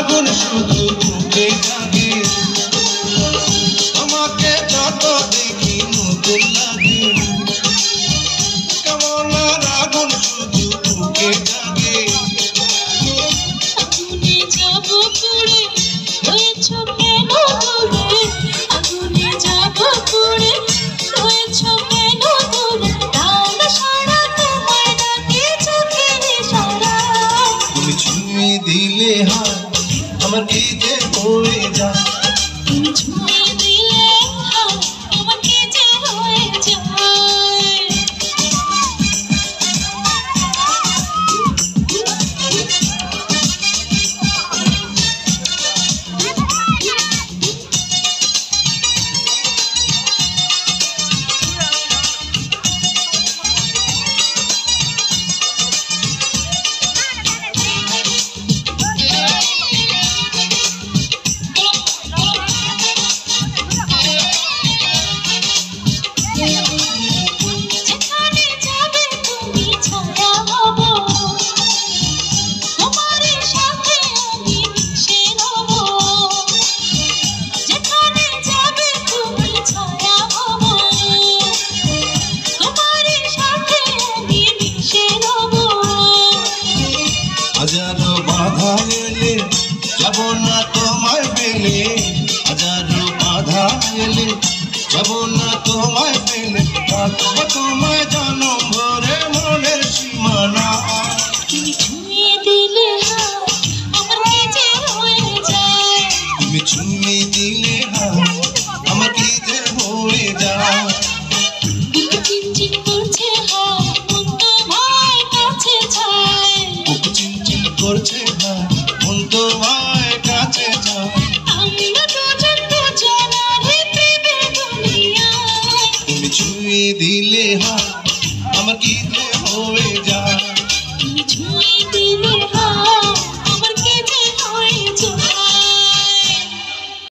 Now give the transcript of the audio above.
আগুন শুধু বুকে জাগে তোমাকে যত দেখি নতুন লাগে কেমন আগুন শুধু বুকে জাগে আগুনে যাব পুড়ে রয়েছ কেন দূরে আগুনে যাব পুড়ে রয়েছ কেন দূরে দাও না সারা তোমার ডাকে চোখের ইশারা তুমি ছুঁয়ে দিলে হাত আমার কি যে হয়ে যায় তুমি ছুঁয়ে দিলে হাত আমার কি যে হয়ে যায় যেখানে যাবে তুমি ছায়া হব তোমার সাথে আমি মিশে রব যেখানে যাবে তুমি ছায়া হব তোমার সাথে আমি মিশে রব হাজারো বাধা এলে যাব না তোমায় পেলে হাজারো বাধা এলে যাব না তোমায় পেলে থাকবো তোমায় জনম ভরে মনের সীমানা তুমি ছুঁয়ে দিলে হাত আমার কি যে হয়ে যায় তুমি ছুঁয়ে দিলে হাত আমার কি যে হয়ে যায় বুক চিনচিন করছে হাত মন তোমার কাছে চায় বুক চিনচিন করছে হাত মন তোমায় কাছে যায় আমরা দুজন দুজনারে প্রেমের দুনিয়ায় তুমি ছুঁয়ে দিলে হাত আমার কি যে হয়ে যায় তুমি ছুঁয়ে দিলে